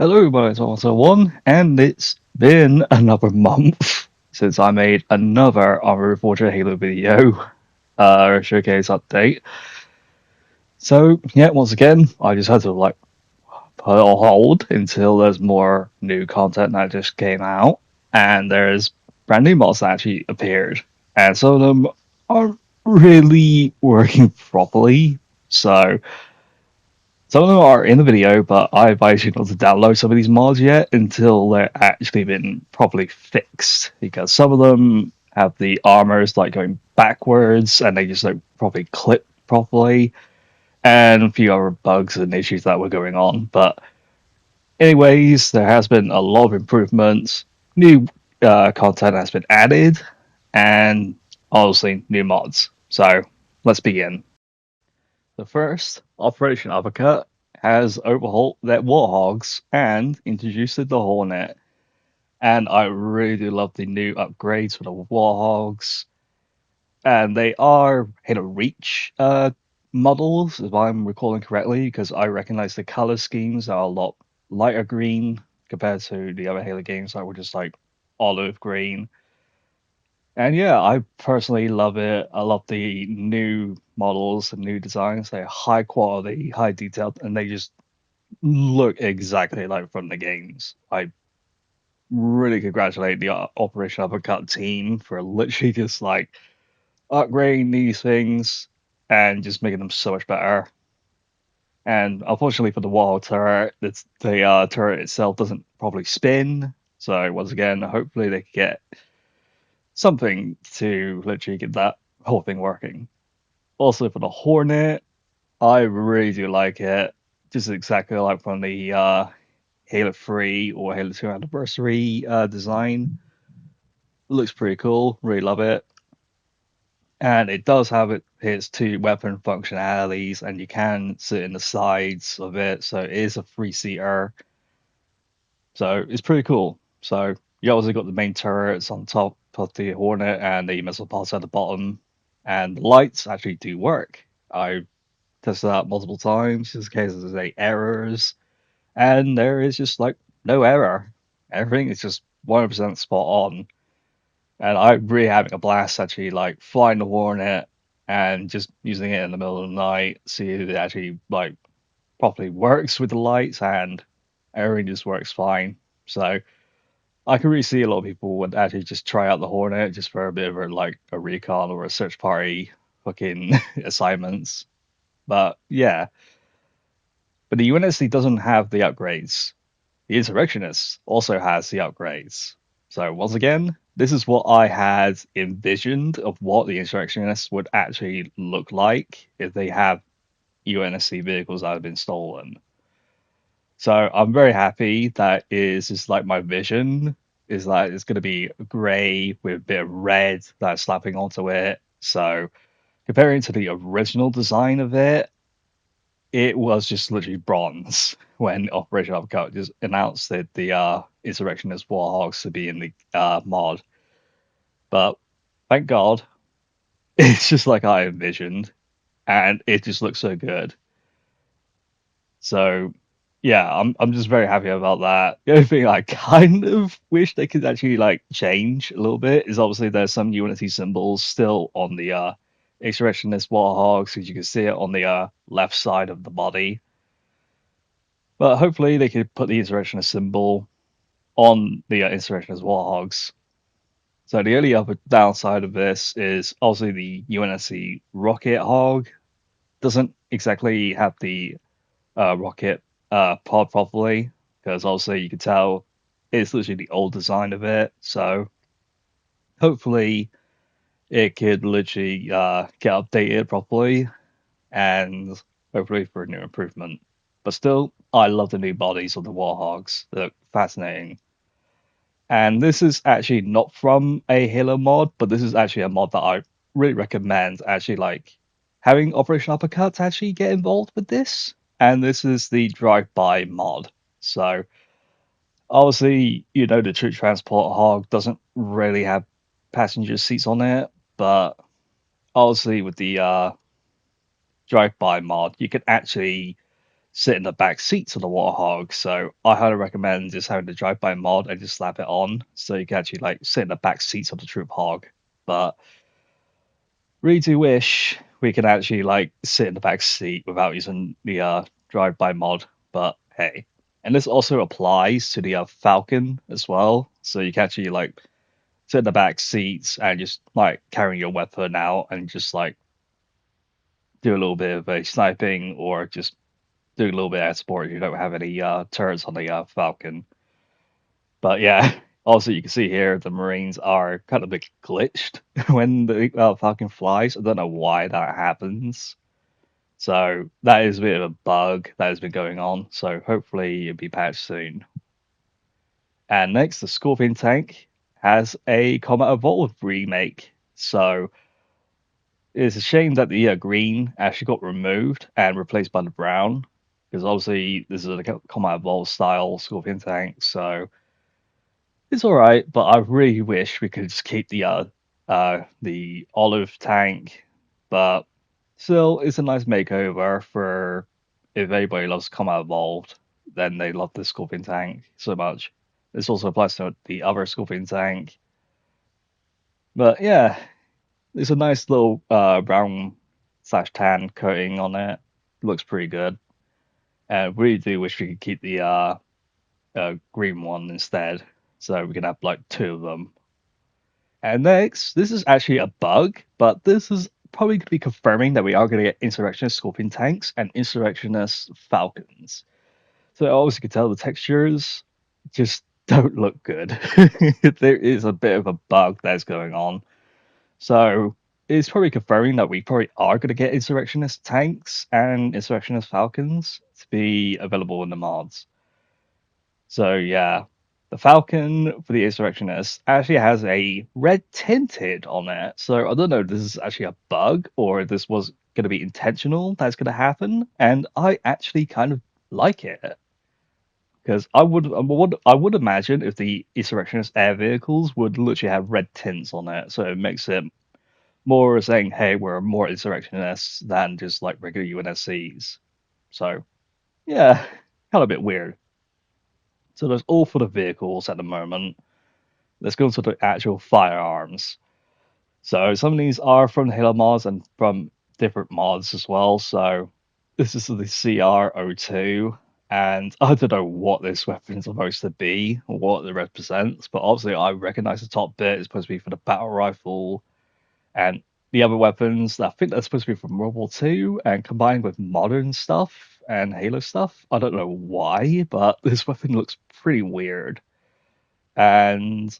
Hello, my name's also One, and it's been another month since I made another Arma Reforger Halo video showcase update. So yeah, once again, I just had to put it on hold until there's more new content that just came out, and there's brand new mods that actually appeared, and some of them aren't really working properly. So some of them are in the video, but I've actually not to download some of these mods yet until they're actually been properly fixed. Because some of them have the armors like going backwards and they just don't properly clip properly, and a few other bugs and issues that were going on. But anyways, there has been a lot of improvements. New content has been added, and obviously new mods. So let's begin. The first, Operation Uppercut, has overhauled their warthogs and introduced the Hornet. And I really do love the new upgrades for the warthogs. And they are Halo Reach models, if I'm recalling correctly, because I recognize the color schemes are a lot lighter green compared to the other Halo games that were just like olive green. And yeah, I personally love it. I love the new models and new designs. They're high quality, high detailed, and they just look exactly like from the games. I really congratulate the Operation Uppercut team for literally just like upgrading these things and just making them so much better. And unfortunately for the Warhol turret, the turret itself doesn't properly spin. So once again, hopefully they can get something to literally get that whole thing working. Also for the Hornet, I really do like it. Just exactly like from the Halo 3 or Halo 2 Anniversary design. It looks pretty cool. Really love it. And it does have its two weapon functionalities, and you can sit in the sides of it. So it is a three-seater. So it's pretty cool. So you also got the main turrets on top of the Hornet and the missile pods at the bottom. And the lights actually do work. I tested out multiple times just in case there's any errors. And there is just like no error. Everything is just 100% spot on. And I'm really having a blast actually like flying the Hornet and just using it in the middle of the night, see if it actually like properly works with the lights, and everything just works fine. So I can really see a lot of people would actually just try out the Hornet just for a bit of a recon or a search party fucking assignments. But yeah. But the UNSC doesn't have the upgrades. The Insurrectionist also has the upgrades. So once again, this is what I had envisioned of what the Insurrectionists would actually look like if they have UNSC vehicles that have been stolen. So I'm very happy that is just like my vision is that it's going to be grey with a bit of red that's slapping onto it. So comparing to the original design of it was just literally bronze when Operation Uppercut just announced that the Insurrectionist Warhogs to be in the mod. But thank God, it's just like I envisioned, and it just looks so good. So yeah, I'm just very happy about that. The only thing I kind of wish they could actually like change a little bit is obviously there's some Unity symbols still on the Insurrectionist Warhogs, because you can see it on the left side of the body. But hopefully they could put the Insurrectionist symbol on the Insurrectionist Warhogs. So the only other downside of this is obviously the UNSC Rocket Hog doesn't exactly have the rocket pod properly, because obviously you can tell it's literally the old design of it. So hopefully it could literally get updated properly, and hopefully for a new improvement. But still, I love the new bodies of the Warhogs. They look fascinating. And this is actually not from a Halo mod, but this is actually a mod that I really recommend actually like having Operation Uppercut actually get involved with this. And this is the drive-by mod. So obviously, the troop transport hog doesn't really have passenger seats on it, but obviously with the drive-by mod, you can actually sit in the back seats of the Warthog. So I highly recommend just having the drive-by mod and just slap it on, so you can actually like sit in the back seats of the Troop Hog. But really do wish we could actually like sit in the back seat without using the drive-by mod. But hey, and this also applies to the Falcon as well. So you can actually like sit in the back seats and just like carrying your weapon out and just like do a little bit of a sniping or just do a little bit of support if you don't have any turrets on the Falcon. But yeah, also you can see here the Marines are kind of a bit glitched when the Falcon flies. I don't know why that happens. So that is a bit of a bug that has been going on. So hopefully it'll be patched soon. And next, the Scorpion tank has a Combat Evolved remake. So it's a shame that the green actually got removed and replaced by the brown, because obviously this is a Combat Evolved style Scorpion tank. So it's all right, but I really wish we could just keep the olive tank. But still, it's a nice makeover for if anybody loves Combat Evolved, then they love the Scorpion tank so much. This also applies to the other Scorpion tank. But yeah, it's a nice little brown slash tan coating on it. Looks pretty good. And I really do wish we could keep the green one instead, so we can have like two of them. And next, this is actually a bug, but this is probably going to be confirming that we are going to get Insurrectionist Scorpion tanks and Insurrectionist Falcons. So obviously you can tell the textures just don't look good. There is a bit of a bug that's going on. So it's probably confirming that we probably are going to get Insurrectionist tanks and Insurrectionist Falcons to be available in the mods. So yeah, the Falcon for the Insurrectionist actually has a red tinted on it. So I don't know if this is actually a bug or if this was going to be intentional that's going to happen. And I actually kind of like it. Because I would imagine if the Insurrectionist air vehicles would literally have red tints on it, so it makes it more saying, "Hey, we're more insurrectionists than just like regular UNSCs." So yeah, kind of a bit weird. So that's all for the vehicles at the moment. Let's go to the actual firearms. So some of these are from the Halo mods and from different mods as well. So this is the CR02. And I don't know what this weapon is supposed to be, or what it represents, but obviously I recognize the top bit is supposed to be for the battle rifle, and the other weapons, I think they're supposed to be from World War II, and combined with modern stuff and Halo stuff. I don't know why, but this weapon looks pretty weird. And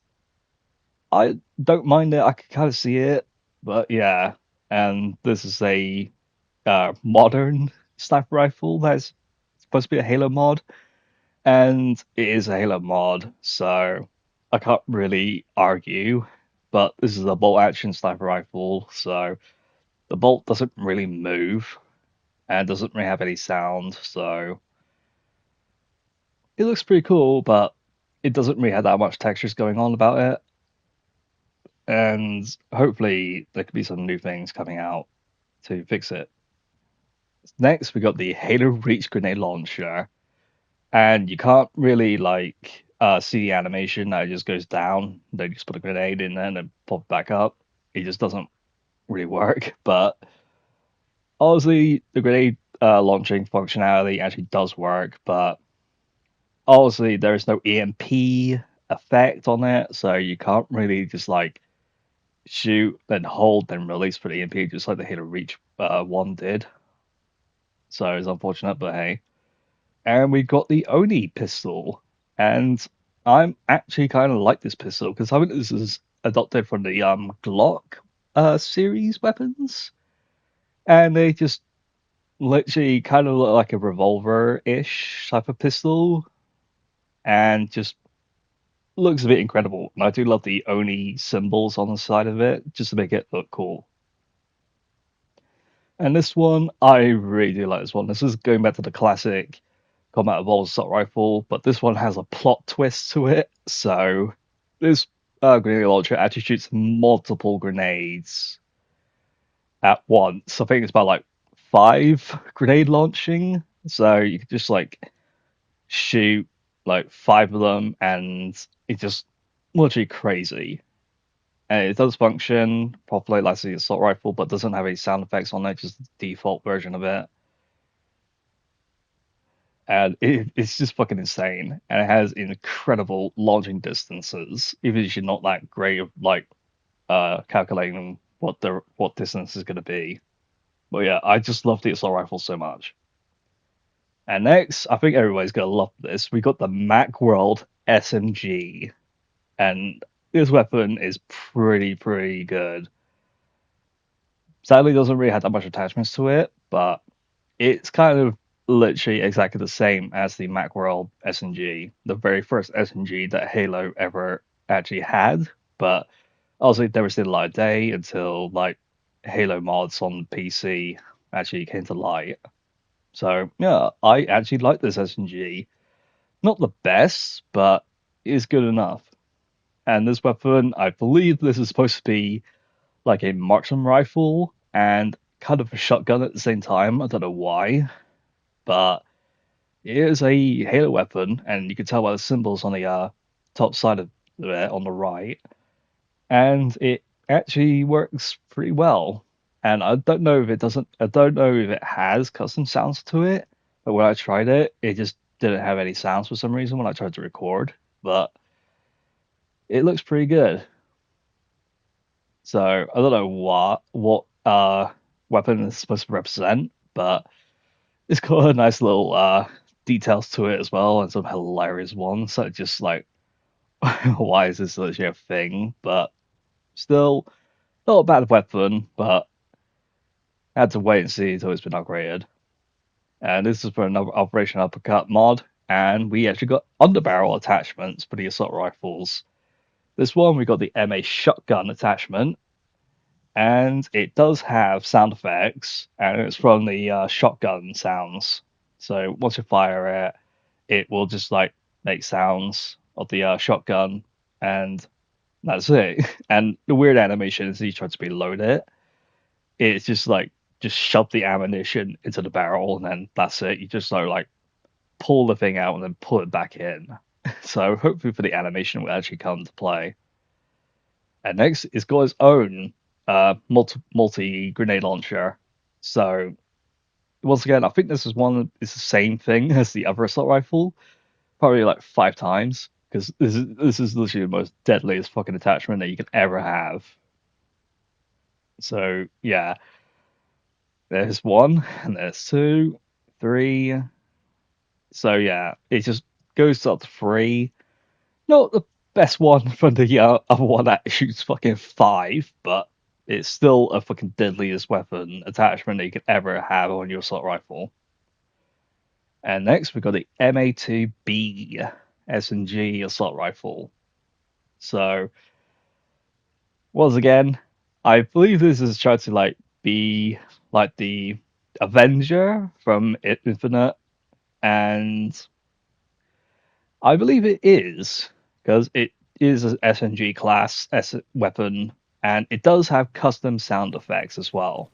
I don't mind it, I can kind of see it, but yeah. And this is a modern sniper rifle that's supposed to be a Halo mod, and it is a Halo mod, so I can't really argue. But this is a bolt action sniper rifle, so the bolt doesn't really move and doesn't really have any sound, so it looks pretty cool, but it doesn't really have that much textures going on about it. And hopefully there could be some new things coming out to fix it. Next, we got the Halo Reach grenade launcher, and you can't really like see the animation that it just goes down. They just put a grenade in there and then pop it back up. It just doesn't really work. But obviously, the grenade launching functionality actually does work. But obviously, there's no EMP effect on it, so you can't really just like shoot, then hold, then release for the EMP, just like the Halo Reach one did. So it's unfortunate, but hey. And we got the Oni pistol, and I'm actually kind of like this pistol because I think this is adopted from the Glock series weapons, and they just literally kind of look like a revolver-ish type of pistol, and just looks a bit incredible. And I do love the Oni symbols on the side of it, just to make it look cool. And this one, I really do like this one. This is going back to the classic Combat Evolved assault rifle, but this one has a plot twist to it. So this grenade launcher actually shoots multiple grenades at once. I think it's about like 5 grenade launching So you could just like shoot like 5 of them, and it's just literally crazy. And it does function properly like the assault rifle, but doesn't have any sound effects on it, just the default version of it. And it's just fucking insane. And it has incredible launching distances, even if you're not that great of like calculating what distance is going to be. But yeah, I just love the assault rifle so much. And next, I think everybody's gonna love this. We got the Macworld SMG, and this weapon is pretty good. Sadly, it doesn't really have that much attachments to it, but it's kind of literally exactly the same as the Macworld SMG, the very first SMG that Halo ever actually had. But obviously, never seen the light of day until like Halo mods on PC actually came to light. So yeah, I actually like this SMG. Not the best, but is good enough. And this weapon, I believe this is supposed to be like a marksman rifle and kind of a shotgun at the same time. I don't know why, but it is a Halo weapon, and you can tell by the symbols on the top side of it on the right. And it actually works pretty well. And I don't know if it doesn't. I don't know if it has custom sounds to it. But when I tried it, it just didn't have any sounds for some reason when I tried to record. But it looks pretty good. So I don't know what weapon is supposed to represent, but it's got a nice little details to it as well, and some hilarious ones. So just like, why is this literally a thing? But still, not a bad weapon, but I had to wait and see until it's been upgraded. And this is for another Operation Uppercut mod, and we actually got underbarrel attachments for the assault rifles. This one we got the MA shotgun attachment, and it does have sound effects, and it's from the shotgun sounds. So once you fire it, it will just like make sounds of the shotgun, and that's it. And the weird animation is you try to reload it. It's just shove the ammunition into the barrel, and then that's it. You just sort of like pull the thing out and then pull it back in. So hopefully for the animation will actually come to play. And next, it's got its own multi grenade launcher. So once again, I think this is it's the same thing as the other assault rifle, probably like 5 times, because this is literally the most deadliest fucking attachment that you can ever have. So yeah, there's one, and there's two, three. So yeah, it just goes up to three. Not the best one from the other one that shoots fucking 5, but it's still a fucking deadliest weapon attachment that you could ever have on your assault rifle. And next we got the MA2B S&G assault rifle. So once again, I believe this is trying to like be like the Avenger from Infinite, and I believe it is because it is an SMG class weapon, and it does have custom sound effects as well.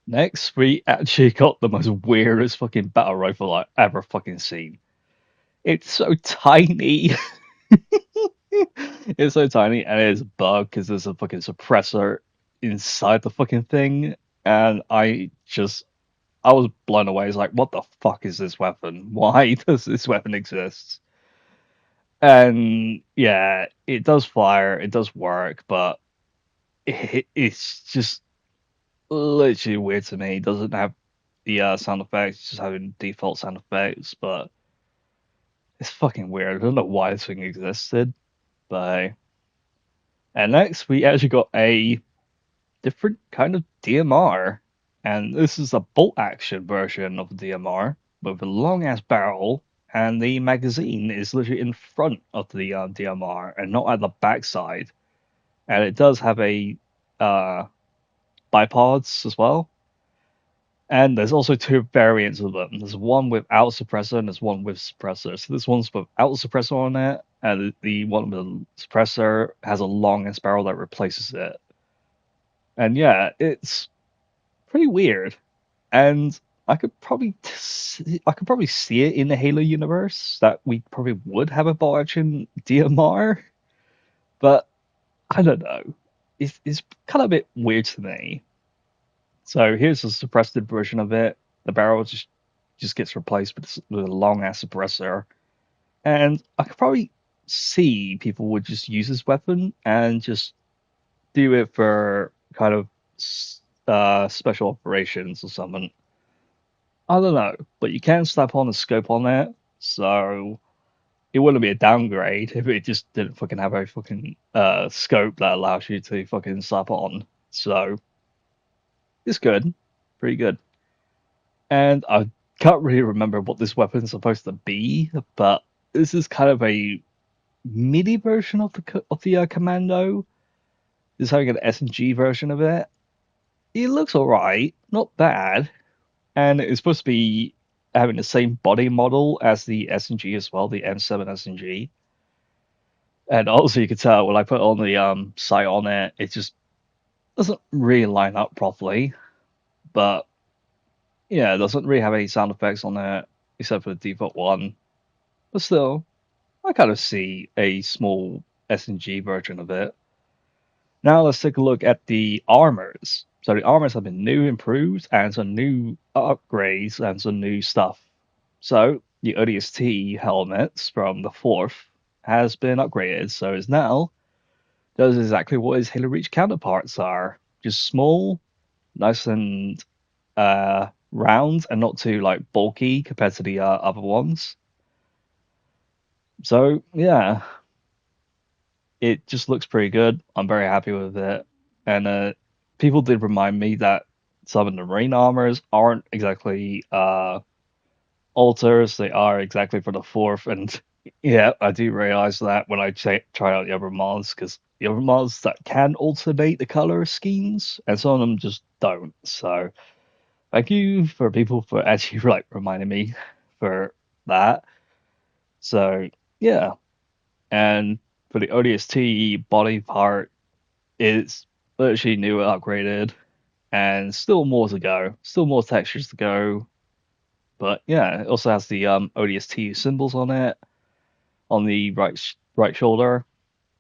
Next, we actually got the most weirdest fucking battle rifle I've ever fucking seen. It's so tiny. It's so tiny, and it's a bug because there's a fucking suppressor inside the fucking thing. And I was blown away. It's like, what the fuck is this weapon? Why does this weapon exist? And yeah, it does fire, it does work, but it's just literally weird to me. It doesn't have the sound effects, it's just having default sound effects, but it's fucking weird. I don't know why this thing existed, but and next we actually got a different kind of DMR. And this is a bolt action version of the DMR with a long ass barrel, and the magazine is literally in front of the DMR and not at the backside. And it does have a bipods as well. And there's also two variants of them. There's one without suppressor and there's one with suppressor. So this one's without suppressor on it, and the one with the suppressor has a long ass barrel that replaces it. And yeah, it's pretty weird. And I could probably see it in the Halo universe that we probably would have a bolt action DMR, but I don't know. It's kind of a bit weird to me. So here's a suppressed version of it. The barrel just gets replaced with a long ass suppressor, and I could probably see people would just use this weapon and just do it for kind of special operations or something. I don't know, but you can slap on a scope on it, so it wouldn't be a downgrade if it just didn't fucking have a fucking scope that allows you to fucking slap on. So it's good, pretty good. And I can't really remember what this weapon's supposed to be, but this is kind of a mini version of the commando. It's having an SMG version of it. It looks alright, not bad, and it's supposed to be having the same body model as the SMG as well, the M7 SMG. And also, you can tell when I put on the sight on it, it just doesn't really line up properly. But yeah, it doesn't really have any sound effects on it except for the default one. But still, I kind of see a small SMG version of it. Now let's take a look at the armors. So the armors have been new, improved, and some new upgrades and some new stuff. So the ODST helmets from the fourth has been upgraded, so it's now does exactly what his Halo Reach counterparts are. Just small, nice and round, and not too like bulky compared to the other ones. So yeah, it just looks pretty good. I'm very happy with it. And people did remind me that some of the rain armors aren't exactly alters, they are exactly for the fourth. And yeah, I do realize that when I try out the other mods, because the other mods that can alternate the color schemes, and some of them just don't. So thank you for people for actually like reminding me for that. So yeah, and for the ODST body part, it's literally new and upgraded, and still more to go. Still more textures to go. But yeah, it also has the ODST symbols on it on the right shoulder.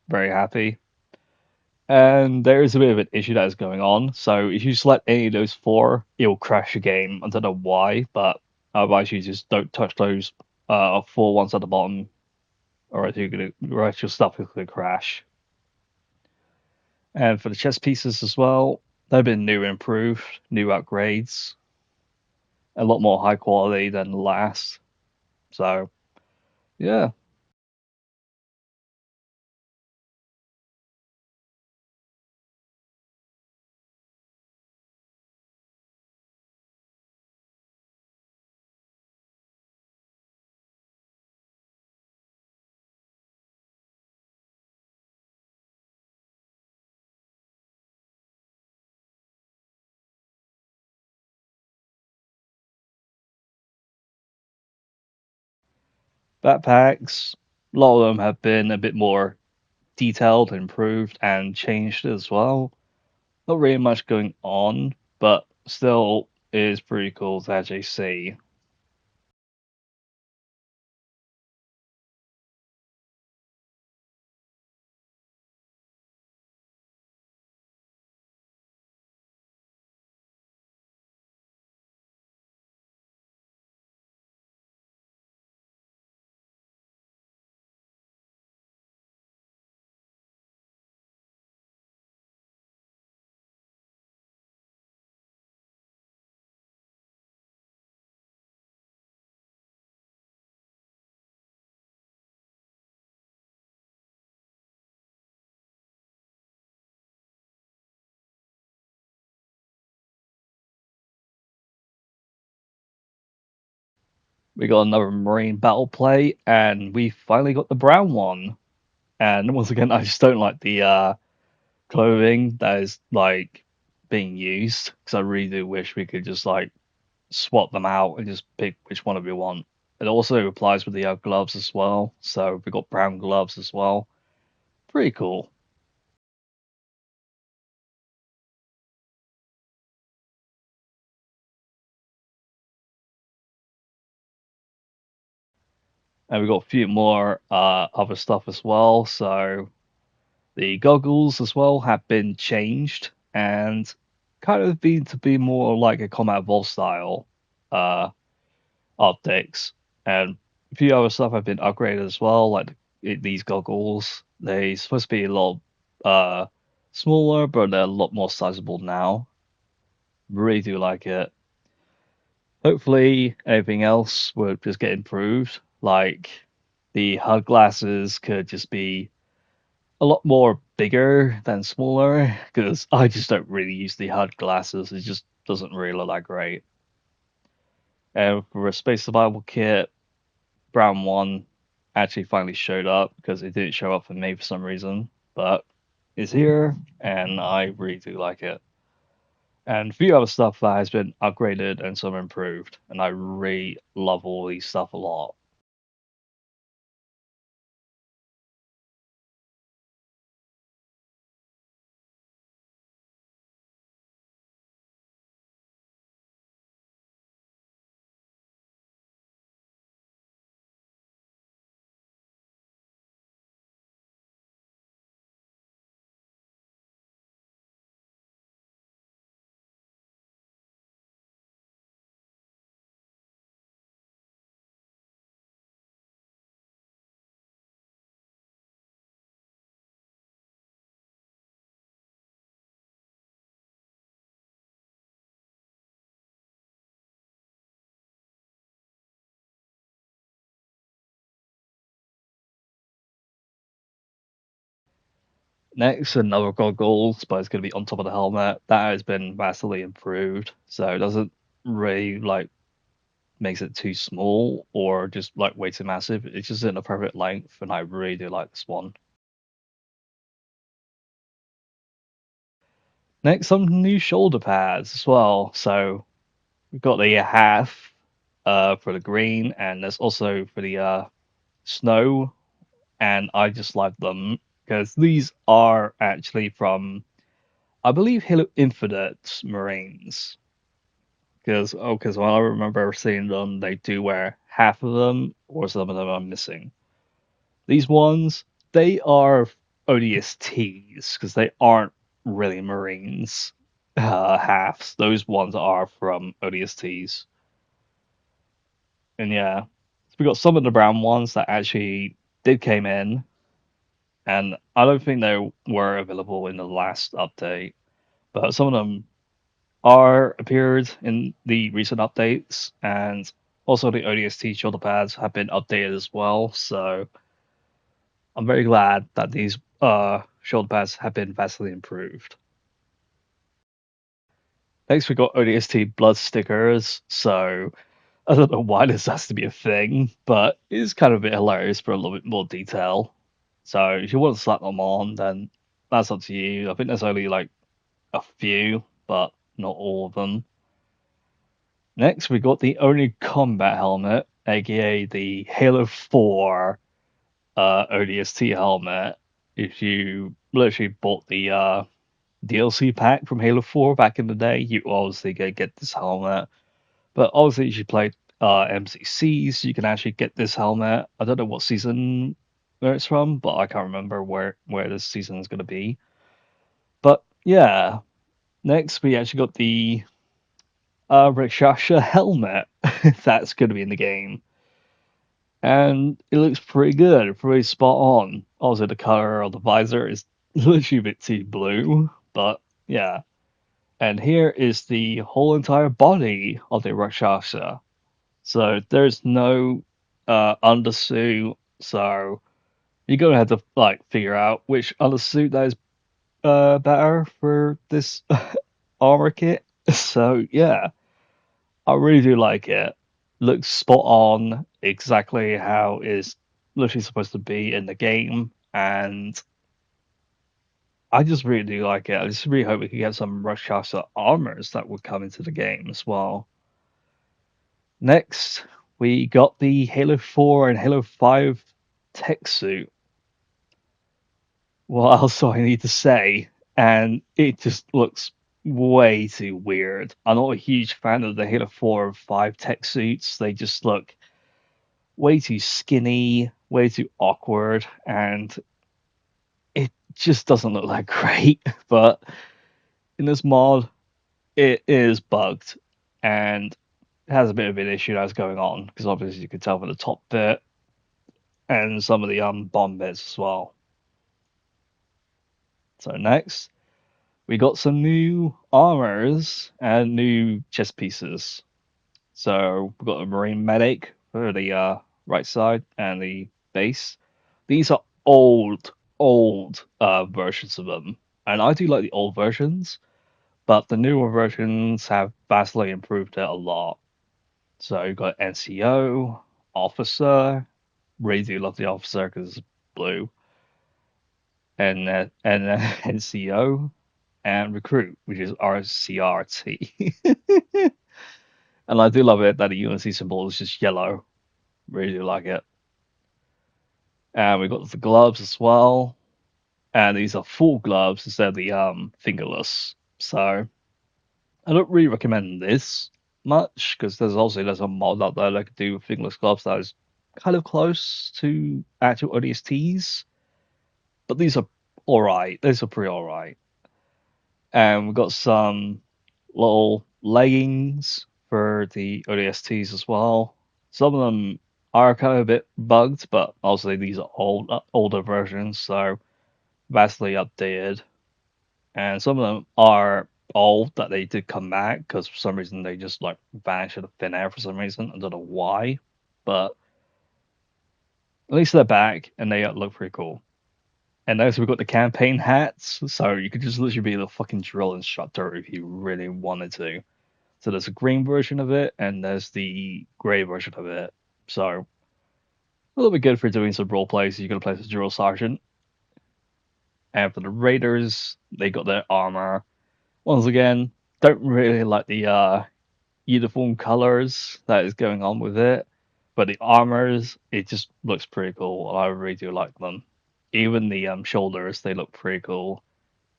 Very happy. And there is a bit of an issue that is going on. So if you select any of those four, it will crash the game. I don't know why, but I advise you just don't touch those four ones at the bottom, or your stuff is gonna crash. And for the chest pieces as well, they've been new, improved, new upgrades, a lot more high quality than the last. So yeah, backpacks, a lot of them have been a bit more detailed, improved, and changed as well. Not really much going on, but still is pretty cool to actually see. We got another Marine battle plate, and we finally got the brown one. And once again, I just don't like the clothing that is like being used, because I really do wish we could just like swap them out and just pick which one we want. It also applies with the gloves as well, so we got brown gloves as well. Pretty cool. And we got a few more other stuff as well. So the goggles as well have been changed and kind of been to be more like a combat evolve style uh, optics. And a few other stuff have been upgraded as well, like these goggles. They supposed to be a lot smaller, but they're a lot more sizable now. Really do like it. Hopefully, everything else will just get improved. Like the HUD glasses could just be a lot more bigger than smaller, because I just don't really use the HUD glasses. It just doesn't really look that great. And for a space survival kit, Brown One actually finally showed up, because it didn't show up for me for some reason, but it's here, and I really do like it. And a few other stuff that has been upgraded and some improved, and I really love all these stuff a lot. Next, another goggles, but it's going to be on top of the helmet. That has been vastly improved, so it doesn't really like makes it too small or just like way too massive. It's just in a perfect length, and I really do like this one. Next, some new shoulder pads as well. So we've got the half for the green, and there's also for the snow, and I just like them because these are actually from, I believe, Halo Infinite's Marines. Because when I remember seeing them, they do wear half of them, or some of them are missing. These ones, they are ODSTs because they aren't really Marines halves. Those ones are from ODSTs. And yeah, so we got some of the brown ones that actually did came in, and I don't think they were available in the last update, but some of them are appeared in the recent updates, and also the ODST shoulder pads have been updated as well. So I'm very glad that these shoulder pads have been vastly improved. Next, we got ODST blood stickers. So I don't know why this has to be a thing, but it's kind of a bit hilarious for a little bit more detail. So if you want to slap them on, then that's up to you. I think there's only like a few, but not all of them. Next, we got the only combat helmet, aka the Halo 4 ODST helmet. If you literally bought the DLC pack from Halo 4 back in the day, you obviously get this helmet. But obviously, if you played MCCs, you can actually get this helmet. I don't know what season where it's from, but I can't remember where this season is going to be. But yeah, next we actually got the Rakshasa helmet that's going to be in the game. And it looks pretty good, pretty spot on. Also, the color of the visor is literally a bit too blue, but yeah. And here is the whole entire body of the Rakshasa. So there's no undersuit, so you're gonna have to like figure out which undersuit that is better for this armor kit. So yeah, I really do like it. looks spot on, exactly how it's literally supposed to be in the game, and I just really do like it. I just really hope we can get some Rush Caster armors that would come into the game as well. Next, we got the Halo 4 and Halo 5 tech suit. What else do I need to say? And it just looks way too weird. I'm not a huge fan of the Halo 4 and 5 tech suits. They just look way too skinny, way too awkward, and it just doesn't look that great. But in this mod, it is bugged and has a bit of an issue that's going on because obviously you can tell from the top bit and some of the bomb bits as well. So next, we got some new armors and new chest pieces. So we've got a Marine Medic for the right side and the base. These are old versions of them, and I do like the old versions, but the newer versions have vastly improved it a lot. So you've got NCO, Officer. Really do love the Officer because it's blue, and NCO and Recruit, which is RCRT. And I do love it that the UNC symbol is just yellow. Really do like it. And we got the gloves as well. And these are full gloves instead of the fingerless. So I don't really recommend this much because there's a mod out there that could do fingerless gloves that is kind of close to actual ODSTs. But these are alright. These are pretty alright. And we've got some little leggings for the ODSTs as well. Some of them are kind of a bit bugged, but obviously these are older versions, so vastly updated. And some of them are old that they did come back because for some reason they just like vanished into thin air for some reason. I don't know why, but at least they're back and they look pretty cool. And also we've got the campaign hats, so you could just literally be the fucking drill instructor if you really wanted to. So there's a green version of it, and there's the grey version of it. So a little bit good for doing some role plays. You're gonna play as a drill sergeant. And for the raiders, they got their armor. Once again, don't really like the uniform colors that is going on with it, but the armors, it just looks pretty cool. I really do like them. Even the shoulders, they look pretty cool,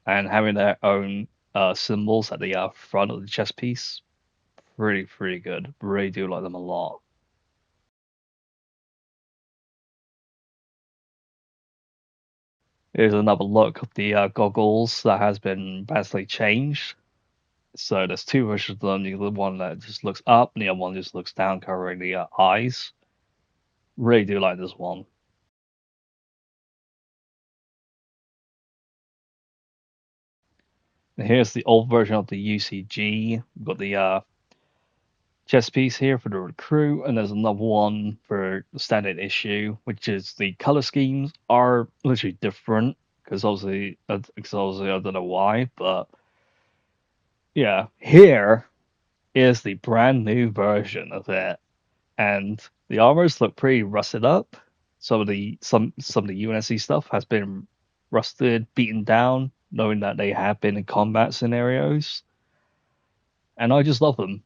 and having their own symbols at the front of the chest piece, pretty good. Really do like them a lot. Here's another look of the goggles that has been vastly changed. So there's two versions of them. The one that just looks up, and the other one just looks down, covering the eyes. Really do like this one. And here's the old version of the UCG. We've got the chest piece here for the recruit, and there's another one for the standard issue, which is the color schemes are literally different because obviously I don't know why, but yeah, here is the brand new version of it, and the armors look pretty rusted up. Some of the UNSC stuff has been rusted, beaten down, knowing that they have been in combat scenarios, and I just love them.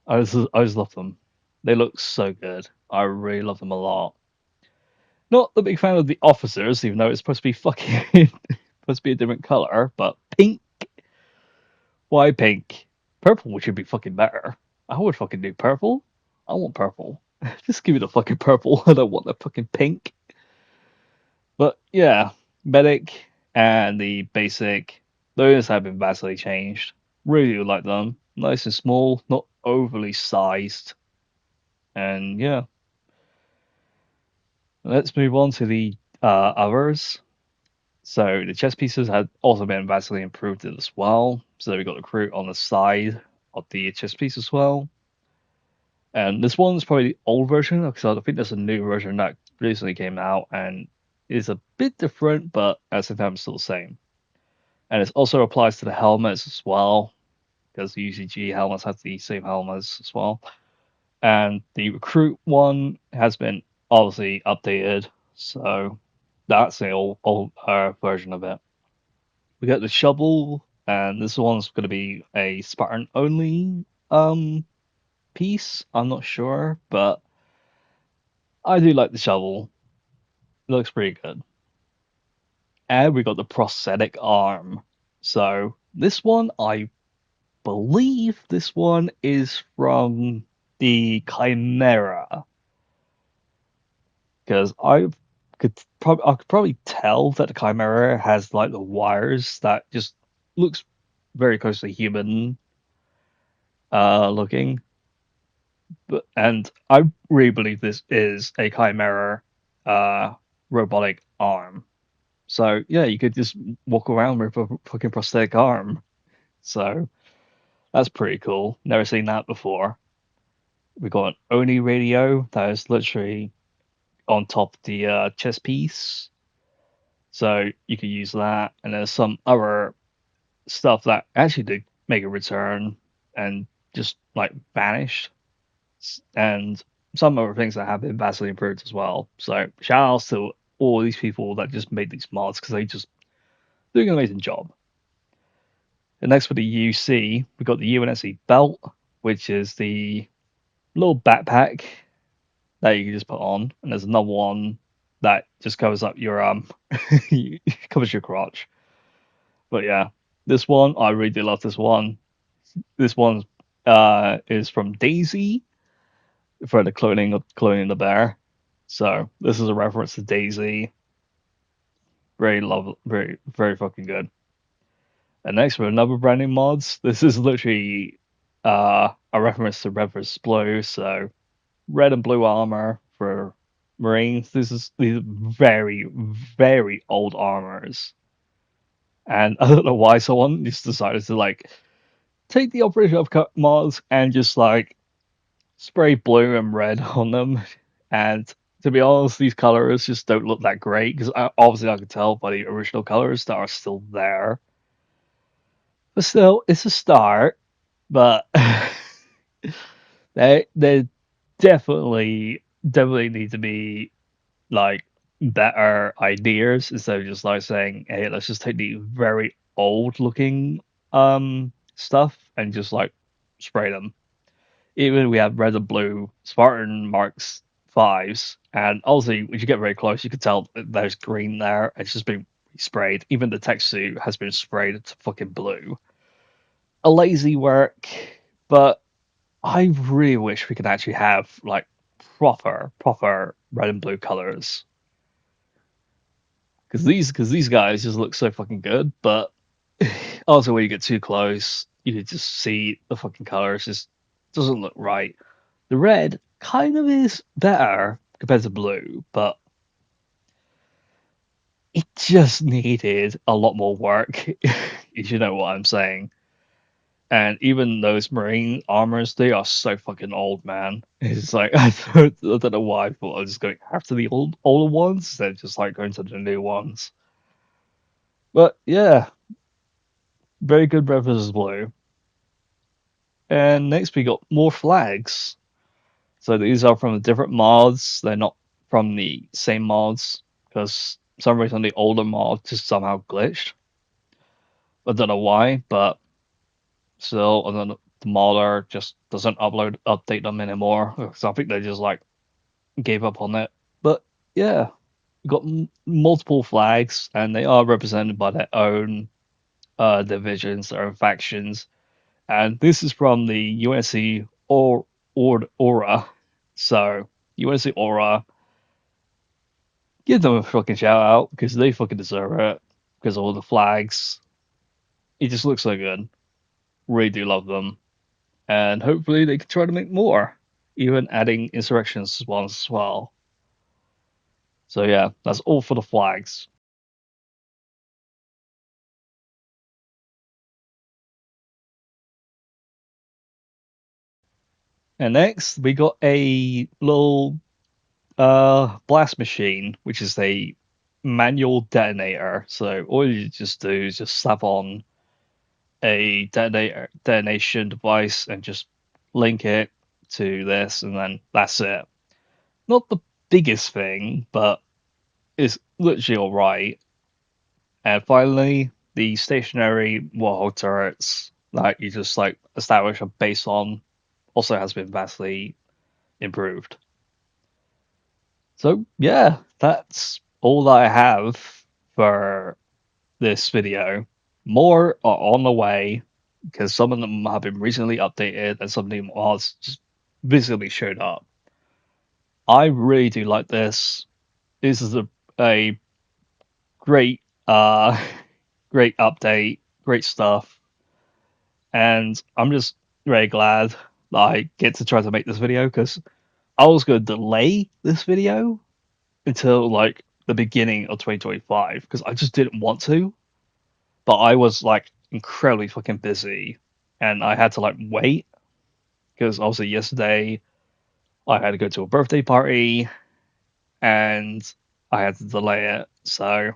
I just love them. They look so good. I really love them a lot. Not the big fan of the officers, even though it's supposed to be fucking supposed to be a different color, but pink. Why pink? Purple should be fucking better. I would fucking do purple. I want purple. Just give me the fucking purple. I don't want the fucking pink. But yeah, medic and the basic, those have been vastly changed. Really like them. Nice and small, not overly sized. And yeah, let's move on to the others. So the chess pieces had also been vastly improved as well. So we got the crew on the side of the chess piece as well. And this one's probably the old version because I think there's a new version that recently came out and is a bit different, but at the same time still the same. And it also applies to the helmets as well because the UCG helmets have the same helmets as well. And the recruit one has been obviously updated, so that's the old version of it. We got the shovel, and this one's going to be a Spartan only piece. I'm not sure, but I do like the shovel. It looks pretty good. And we got the prosthetic arm. So this one, I believe this one is from the Chimera, because I could probably tell that the Chimera has like the wires that just looks very closely human looking. And I really believe this is a Chimera robotic arm. So yeah, you could just walk around with a fucking prosthetic arm. So that's pretty cool. Never seen that before. We got an Oni radio that is literally on top of the chest piece. So you could use that. And there's some other stuff that actually did make a return and just like vanished. And some other things that have been vastly improved as well. So shout outs to all these people that just made these mods because they just doing an amazing job. And next for the UC, we got the UNSC belt, which is the little backpack that you can just put on, and there's another one that just covers up your covers your crotch. But yeah, this one I really do love this one. This one is from Daisy for the cloning the bear. So this is a reference to Daisy. Very fucking good. And next for another brand new mods. This is literally a reference to Red vs. Blue. So red and blue armor for Marines. These are very old armors. And I don't know why someone just decided to like take the Operation Upcut mods and just like spray blue and red on them. And to be honest, these colors just don't look that great because obviously I can tell by the original colors that are still there. But still, it's a start. But they definitely need to be like better ideas instead of just like saying, hey, let's just take the very old looking stuff and just like spray them. Even we have red and blue Spartan Marks fives, and obviously when you get very close, you can tell there's green there. It's just been sprayed. Even the tech suit has been sprayed to fucking blue. A lazy work, but I really wish we could actually have like proper red and blue colors. Because these guys just look so fucking good, but also when you get too close, you can just see the fucking colors just doesn't look right. The red kind of is better compared to blue, but it just needed a lot more work, if you know what I'm saying. And even those marine armors, they are so fucking old, man. It's like I don't know why I thought I was just going after the older ones instead of just like going to the new ones. But yeah, very good Red vs. Blue. And next we got more flags. So these are from different mods. They're not from the same mods because for some reason the older mod just somehow glitched. I don't know why, but still, and then the modder just doesn't update them anymore. So I think they just like gave up on it. But yeah, we've got multiple flags, and they are represented by their own divisions, their own factions. And this is from the UNSC Aura. So UNSC Aura, give them a fucking shout out because they fucking deserve it because of all the flags. It just looks so good. Really do love them, and hopefully they can try to make more, even adding insurrections ones as well. So yeah, that's all for the flags. And next we got a little blast machine, which is a manual detonator. So all you just do is just slap on a detonation device and just link it to this, and then that's it. Not the biggest thing, but it's literally alright. And finally, the stationary warhol turrets that you just like establish a base on also has been vastly improved. So yeah, that's all that I have for this video. More are on the way because some of them have been recently updated and some of them are just visibly showed up. I really do like this. This is a great great update, great stuff, and I'm just very glad that I get to try to make this video because I was going to delay this video until like the beginning of 2025 because I just didn't want to, but I was like incredibly fucking busy and I had to like wait because obviously yesterday I had to go to a birthday party and I had to delay it. So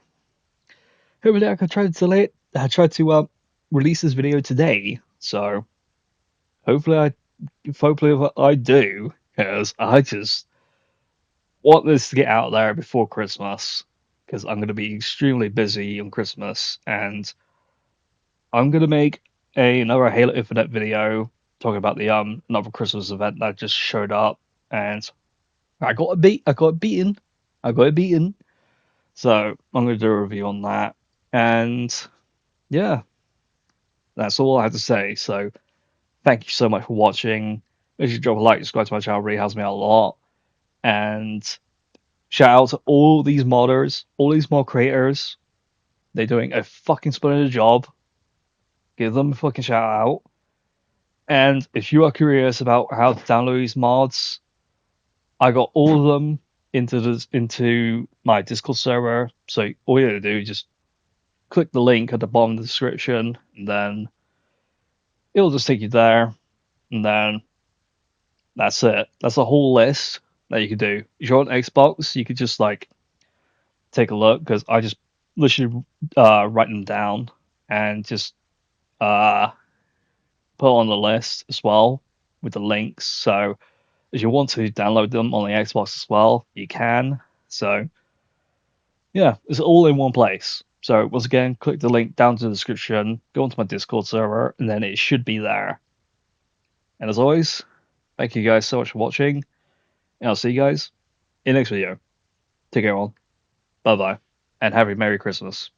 hopefully I could try to delay it. I tried to release this video today. So hopefully I do because I just want this to get out there before Christmas because I'm going to be extremely busy on Christmas and I'm going to make another Halo Infinite video talking about the another Christmas event that just showed up and I got beaten. I got it beaten. So I'm going to do a review on that. And yeah, that's all I have to say. So thank you so much for watching. Make sure you drop a like, subscribe to my channel, it really helps me out a lot. And shout out to all these modders, all these mod creators. They're doing a fucking splendid job. Give them a fucking shout out. And if you are curious about how to download these mods, I got all of them into my Discord server. So all you have to do is just click the link at the bottom of the description, and then it'll just take you there. And then that's it. That's a whole list that you can do. If you're on Xbox, you could just like take a look because I just literally write them down and just put on the list as well with the links. So if you want to download them on the Xbox as well, you can. So yeah, it's all in one place. So once again, click the link down to the description, go onto my Discord server, and then it should be there. And as always, thank you guys so much for watching, and I'll see you guys in the next video. Take care, all. Bye bye, and have a Merry Christmas.